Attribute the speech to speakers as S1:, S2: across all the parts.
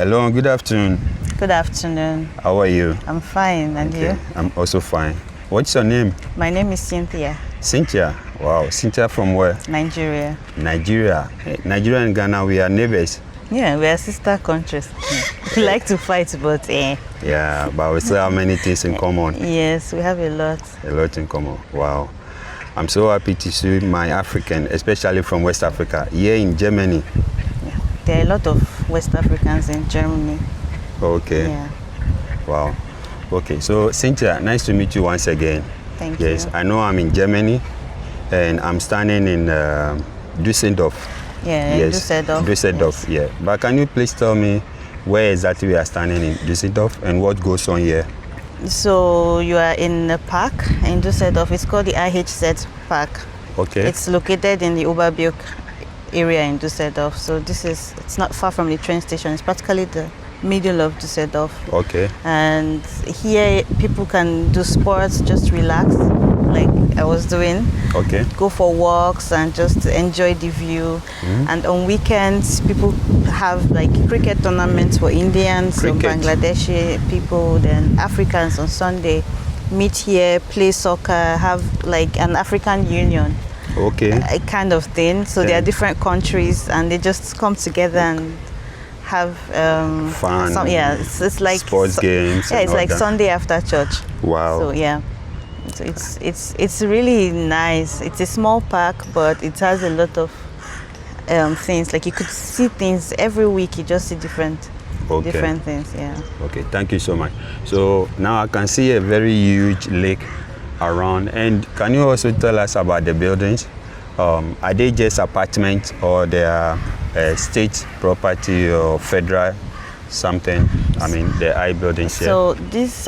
S1: Hello, good afternoon.
S2: Good afternoon.
S1: How are you?
S2: I'm fine, and you?
S1: I'm also fine. What's your name?
S2: My name is Cynthia.
S1: Cynthia. Wow, Cynthia from where?
S2: Nigeria.
S1: Nigeria. Nigeria and Ghana, we are neighbors.
S2: Yeah, we are sister countries. We like to fight, but
S1: Yeah, but we still have many things in common.
S2: Yes, we have a lot.
S1: A lot in common. Wow. I'm so happy to see my African, especially from West Africa, here in Germany.
S2: Yeah. There are a lot of West Africans in Germany.
S1: Okay.
S2: Yeah.
S1: Wow. Okay, so Cynthia, nice to meet you once again.
S2: Thank you.
S1: Yes, I know I'm in Germany and I'm standing in Düsseldorf.
S2: Yeah,
S1: yes,
S2: Düsseldorf.
S1: Düsseldorf, yes. Yeah. But can you please tell me where exactly we are standing in Düsseldorf and what goes on here?
S2: So you are in a park in Düsseldorf. It's called the IHZ Park.
S1: Okay.
S2: It's located in the Oberbilk area in Düsseldorf. So it's not far from the train station. It's practically the middle of Düsseldorf.
S1: Okay.
S2: And here people can do sports, just relax, like I was doing.
S1: Okay.
S2: Go for walks and just enjoy the view. Mm-hmm. And on weekends, people have like cricket tournaments for Indians, so Bangladeshi people, then Africans on Sunday meet here, play soccer, have like an African union.
S1: Okay.
S2: A kind of thing. So there are different countries and they just come together and have
S1: fun.
S2: It's like
S1: sports games.
S2: Yeah, it's like that. Sunday after church.
S1: Wow.
S2: So yeah, so it's really nice. It's a small park, but it has a lot of things. Like you could see things every week. You just see different things. Yeah.
S1: Okay. Thank you so much. So now I can see a very huge lake around. And can you also tell us about the buildings? Are they just apartments or they are state property or federal something? I mean, the I buildings here.
S2: So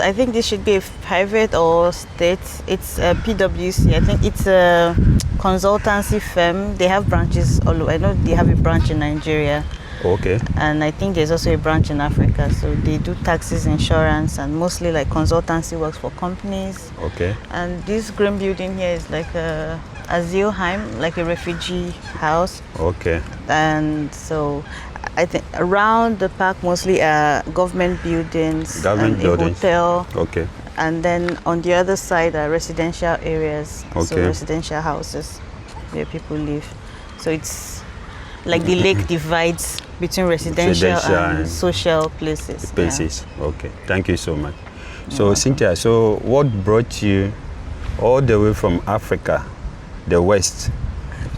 S2: I think this should be a private or state. It's a PwC. I think it's a consultancy firm. They have branches all over. I know they have a branch in Nigeria.
S1: Okay.
S2: And I think there's also a branch in Africa. So they do taxes, insurance, and mostly like consultancy works for companies.
S1: Okay.
S2: And this green building here is like a asylheim, like a refugee house.
S1: Okay.
S2: And so I think around the park mostly are government buildings,
S1: a
S2: hotel.
S1: Okay.
S2: And then on the other side are residential areas, so residential houses where people live. So it's like the lake divides between residential and social places.
S1: Yeah. Okay. Thank you so much. So Cynthia, so what brought you all the way from Africa, the West,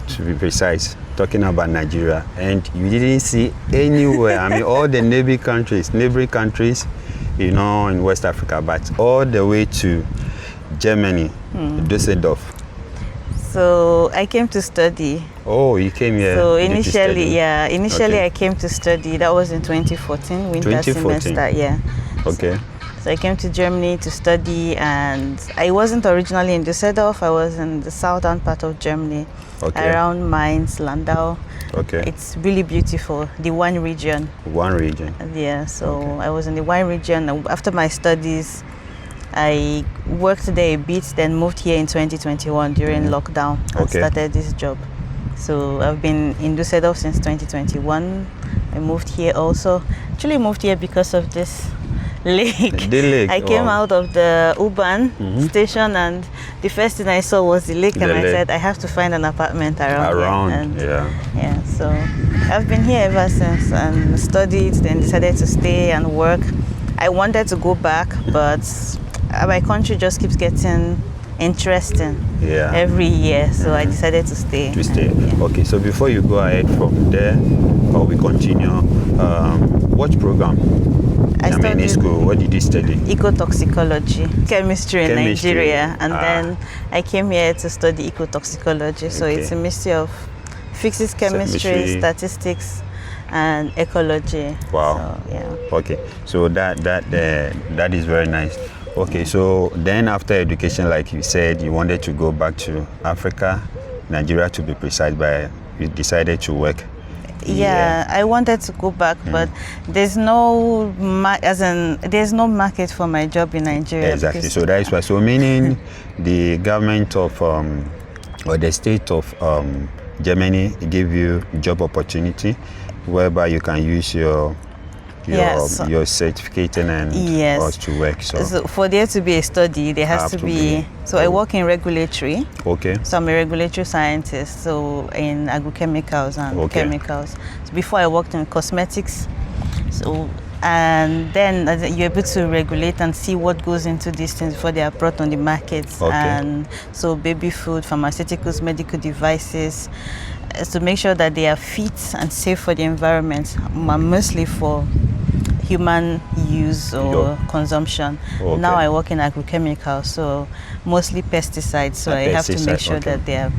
S1: to be precise, talking about Nigeria, and you didn't see anywhere, I mean all the neighboring countries, you know, in West Africa, but all the way to Germany, Düsseldorf.
S2: So I came to study.
S1: Oh, you came here.
S2: So initially I came to study. That was in 2014, winter semester. Yeah.
S1: Okay.
S2: So I came to Germany to study, and I wasn't originally in Düsseldorf. I was in the southern part of Germany, around Mainz, Landau.
S1: Okay.
S2: It's really beautiful, the wine region.
S1: One region.
S2: Yeah, so I was in the wine region. After my studies, I worked there a bit, then moved here in 2021 during lockdown and started this job. So I've been in Düsseldorf since 2021. I moved here also. Actually moved here because of this lake.
S1: The lake.
S2: I came out of the U-Bahn station, and the first thing I saw was the lake, and I said I have to find an apartment around here. And so I've been here ever since and studied, then decided to stay and work. I wanted to go back, but my country just keeps getting interesting every year, so I decided to stay.
S1: Okay, so before you go ahead from there, or we continue, what program? I studied in school. What did you study?
S2: Ecotoxicology, chemistry in Nigeria, and then I came here to study ecotoxicology. So it's a mixture of physics, chemistry, statistics, and ecology.
S1: Wow.
S2: So, yeah.
S1: Okay, so that is very nice. Okay, so then after education, like you said, you wanted to go back to Africa, Nigeria to be precise, but you decided to work.
S2: Yeah, I wanted to go back, but there's no market for my job in Nigeria.
S1: Exactly. So that is why. So meaning the government of or the state of Germany give you job opportunity, whereby you can use your your certificating and us to work.
S2: So for there to be a study, there has to be. So I work in regulatory.
S1: Okay.
S2: So I'm a regulatory scientist. So in agrochemicals and chemicals. So before I worked in cosmetics. So and then you're able to regulate and see what goes into these things before they are brought on the market. And so baby food, pharmaceuticals, medical devices, to make sure that they are fit and safe for the environment, mostly for human use or consumption. Now I work in agrochemicals, so mostly pesticides. So I have to make sure that they are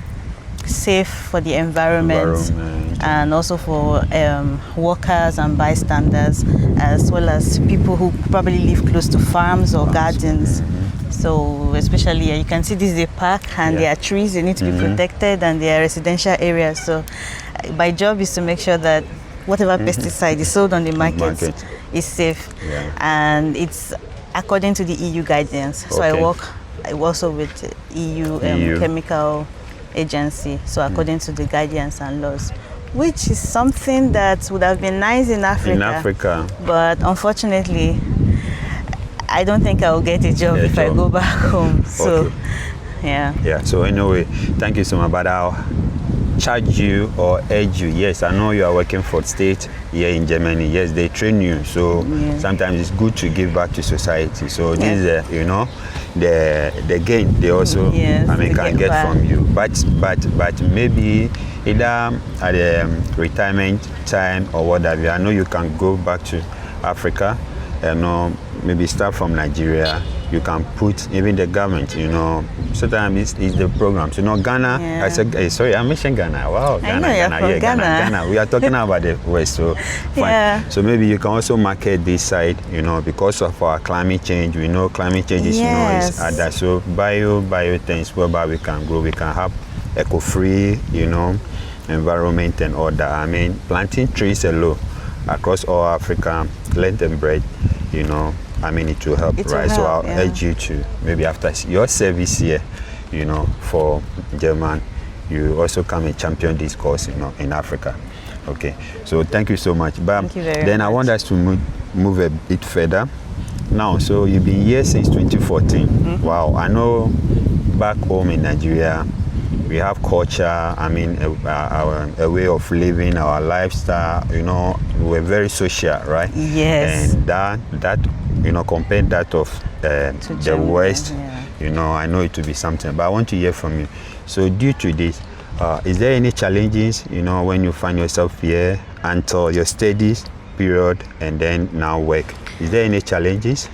S2: safe for the environment. And also for workers and bystanders, as well as people who probably live close to farms or gardens. So especially, you can see this is a park and there are trees, they need to be protected, and there are residential areas. So my job is to make sure that whatever pesticide is sold on the market is safe. And it's according to the EU guidance. So I work also with EU chemical agency, so according to the guidance and laws, which is something that would have been nice in Africa. But unfortunately, I don't think I will get a job if I go back home. So,
S1: So anyway, thank you so much. But I'll charge you or urge you. Yes, I know you are working for state here in Germany. Yes, they train you. So sometimes it's good to give back to society. So this is, the gain they also, can get from you. But maybe either at the retirement time or whatever, I know you can go back to Africa, maybe start from Nigeria. You can put even the government, sometimes it's the programs. Ghana, I said, sorry, I mentioned Ghana. Wow, Ghana. We are talking about the West, so fine. So maybe you can also market this side, because of our climate change. We know climate change is, is other. So bio things whereby we can grow, we can have eco-free, environment and all that. I mean, planting trees alone across all Africa, length and breadth, it will help, right? So I'll urge you to, maybe after your service here, for German, you also come and champion this cause, in Africa. Okay, so thank you so much. But then I want us to move a bit further. Now, so you've been here since 2014. Wow, I know back home in Nigeria, we have culture, a way of living, our lifestyle, we're very social, right?
S2: Yes.
S1: And that compared that of the West, I know it to be something, but I want to hear from you. So due to this, is there any challenges, when you find yourself here until your studies period and then now work? Is there any challenges?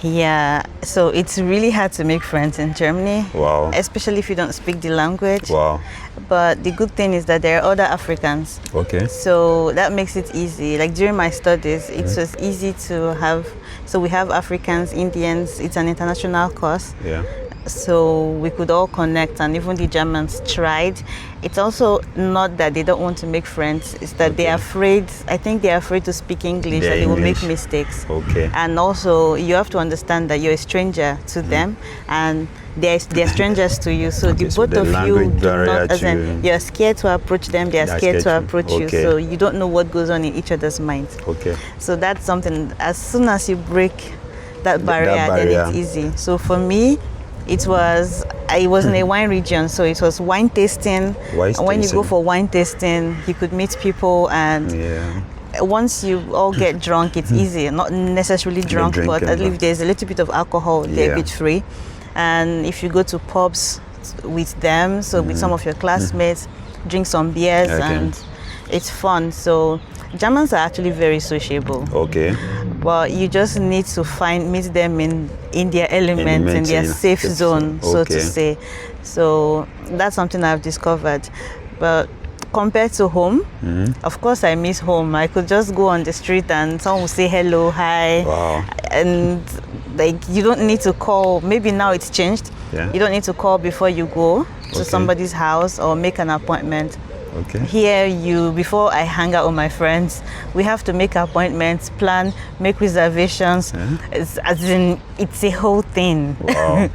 S2: Yeah, so it's really hard to make friends in Germany.
S1: Wow.
S2: Especially if you don't speak the language.
S1: Wow.
S2: But the good thing is that there are other Africans.
S1: Okay.
S2: So that makes it easy. Like during my studies, it was easy to have, so we have Africans, Indians, it's an international course.
S1: Yeah.
S2: So we could all connect, and even the Germans tried. It's also not that they don't want to make friends, it's that they're afraid, I think they're afraid to speak English and they will make mistakes.
S1: Okay.
S2: And also you have to understand that you're a stranger to them and they're strangers to you. So the both of you do not, you're scared to approach them, they're scared to approach you. So you don't know what goes on in each other's minds.
S1: Okay.
S2: So that's something, as soon as you break that barrier, then it's easy. So for me, I was in a wine region, so it was wine tasting. And when you go for wine tasting, you could meet people, and once you all get drunk, it's easy. Not necessarily drunk, but at least there's a little bit of alcohol, they're a bit free. And if you go to pubs with them, so with some of your classmates, drink some beers, and it's fun. So Germans are actually very sociable.
S1: Okay.
S2: But you just need to meet them in their element, in their safe zone, so to say. So that's something I've discovered. But compared to home, of course I miss home. I could just go on the street and someone will say hello, hi.
S1: Wow.
S2: And like you don't need to call. Maybe now it's changed.
S1: Yeah.
S2: You don't need to call before you go to somebody's house or make an appointment.
S1: Okay.
S2: Here, before I hang out with my friends, we have to make appointments, plan, make reservations. It's a whole thing.
S1: Wow.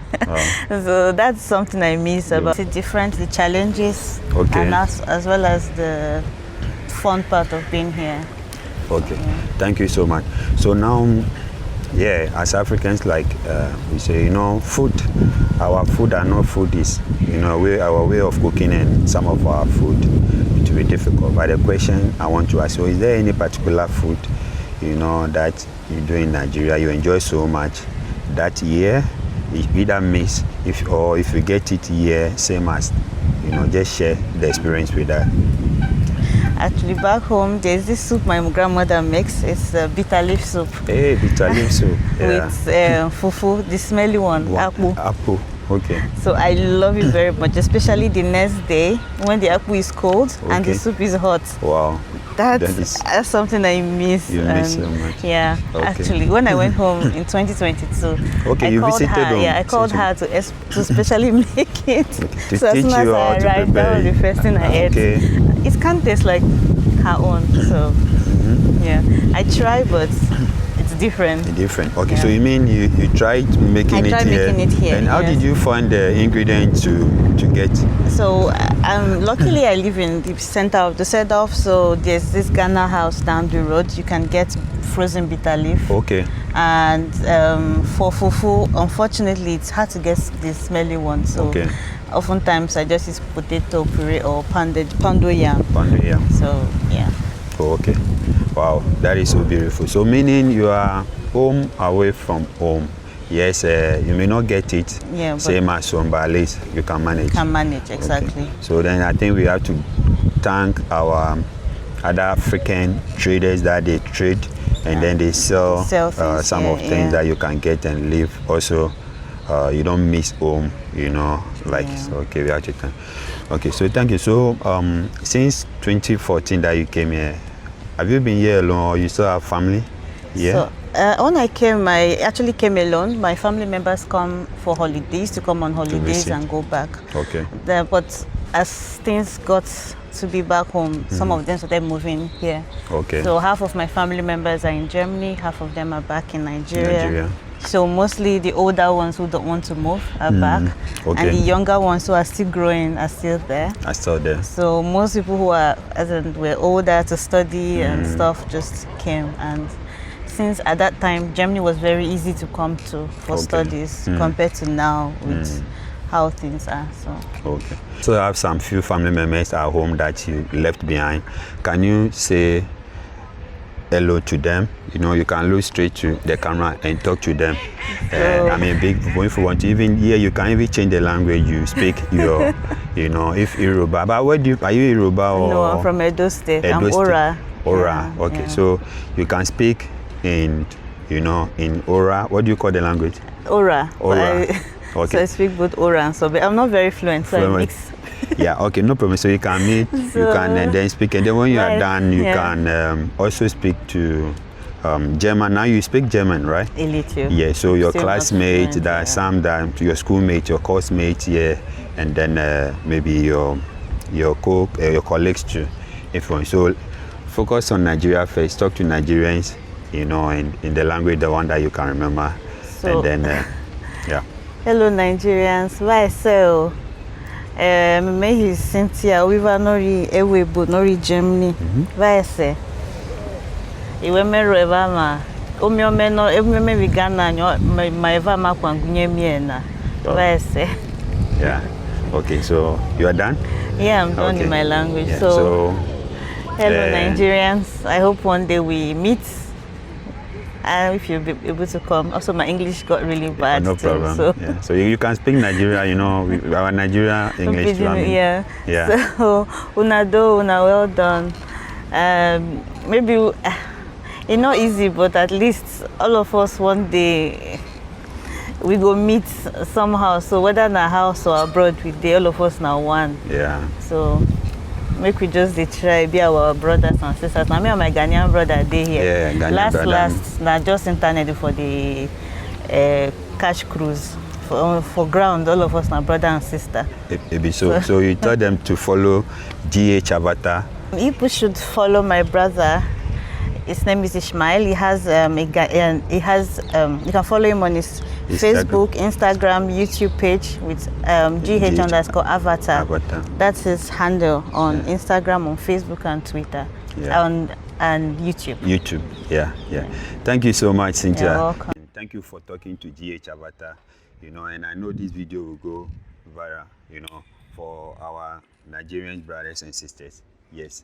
S2: So that's something I miss about the the challenges, and as well as the fun part of being here.
S1: Okay. Thank you so much. So now, yeah, as Africans, like we say, you know, food, our food and not food is, you know, our way of cooking and some of our food, it will be difficult. But the question I want to ask, so is there any particular food, you know, that you do in Nigeria, you enjoy so much that year, either miss, if you get it here, same as, you know, just share the experience with that.
S2: Actually, back home, there's this soup my grandmother makes. It's bitter leaf soup.
S1: Hey, bitter leaf soup. Yeah.
S2: With fufu, the smelly one, akpu.
S1: Akpu, okay.
S2: So I love it very much, especially the next day when the akpu is cold and the soup is hot.
S1: Wow.
S2: That's something I miss.
S1: You miss so much.
S2: Yeah, okay. Actually, when I went home in 2022,
S1: okay, you visited home.
S2: Yeah, I called her to specially make it.
S1: Okay.
S2: So as soon as I arrived, that was the first thing I ate. It can't taste like her own. So yeah, I try, but it's different.
S1: Different. Okay, so you mean you tried making it here? And how did you find the ingredients to get?
S2: So luckily I live in the center of the Sedolf, so there's this Ghana house down the road. You can get frozen bitter leaf.
S1: Okay.
S2: And for fufu, unfortunately, it's hard to get the smelly one. So oftentimes I just use potato puree or pounded yam.
S1: Pounded yam.
S2: So yeah.
S1: Oh, okay. Wow, that is so beautiful. So meaning you are home away from home. Yes, you may not get it same as home, but at least you can manage.
S2: Can manage, exactly.
S1: Okay. So then I think we have to thank our other African traders that they trade and then they sell some of things that you can get and live. Also, you don't miss home, you know, like, so, okay, we have to thank. Okay, so thank you. So since 2014 that you came here, have you been here alone or you still have family? Yeah.
S2: So when I came, I actually came alone. My family members come for holidays, to come on holidays and go back.
S1: Okay.
S2: But as things got to be back home, some of them started moving here.
S1: Okay.
S2: So half of my family members are in Germany, half of them are back in Nigeria. So mostly the older ones who don't want to move are back, and the younger ones who are still growing are still there.
S1: Are still there.
S2: So most people who are were older to study and stuff just came, and since at that time Germany was very easy to come to for studies compared to now with how things are.
S1: So I have some few family members at home that you left behind. Can you say hello to them? You know, you can look straight to the camera and talk to them. I mean, if you want to even here, you can even change the language you speak. Your, you know, if Yoruba. But are you Yoruba or?
S2: No, I'm from Edo State. I'm Ora.
S1: Ora. Yeah, okay, so you can speak in, you know, in Ora. What do you call the language?
S2: Ora.
S1: Ora. Okay.
S2: So I speak both Ora and Sobe. I'm not very fluent, so I mix.
S1: Yeah, okay, no problem. So you can meet, you can and then speak, and then when you are done, you can also speak to German. Now you speak German, right?
S2: A little.
S1: Yeah, so your classmates, there are some that your schoolmates, your course mates, and then maybe your colleagues too, if you want. So focus on Nigeria first. Talk to Nigerians, you know, in the language, the one that you can remember, and then
S2: Hello Nigerians, why so? Me is Cynthia. We were nori Ewebo nori Germany. Why say? Iwe mero eva ma. Omi omeno eme we Ghana nyo ma eva ma kwangunye mi na. Why say?
S1: Yeah. Okay. So you are done?
S2: Yeah, I'm done in my language.
S1: Yeah.
S2: So hello Nigerians. I hope one day we meet. And if you'll be able to come. Also, my English got really bad.
S1: No problem. So you can speak Nigeria, you know, our Nigeria English.
S2: Yeah. So una well done. Maybe it's not easy, but at least all of us one day we go meet somehow. So whether in our house or abroad, all of us now one.
S1: Yeah.
S2: So make we just try be our brothers and sisters. Now me and my Ghanaian brother they here.
S1: Yeah,
S2: last now just internet for the cash cruise. For ground, all of us now brother and sister.
S1: So you tell them to follow GH Avatar.
S2: People should follow my brother. His name is Ishmael. He has you can follow him on his Facebook, Instagram, YouTube page with GH_Avatar. That's his handle on Instagram, on Facebook and Twitter.
S1: Yeah.
S2: And and YouTube.
S1: YouTube, yeah. Thank you so much, Cynthia.
S2: You're welcome.
S1: Thank you for talking to GH Avatar, you know, and I know this video will go viral, you know, for our Nigerian brothers and sisters. Yes,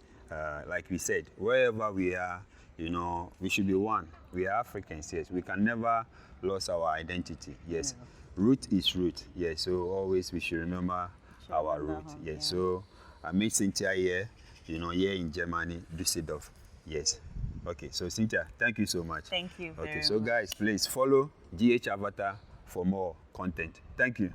S1: like we said, wherever we are, you know, we should be one. We are Africans, yes. We can never lose our identity, yes. Root is root, yes. So always we should remember our root, yes. So I met Cynthia here, you know, here in Germany, Düsseldorf, yes. Okay, so Cynthia, thank you so much.
S2: Thank you very
S1: much. Okay, so guys, please follow GH Avatar for more content. Thank you.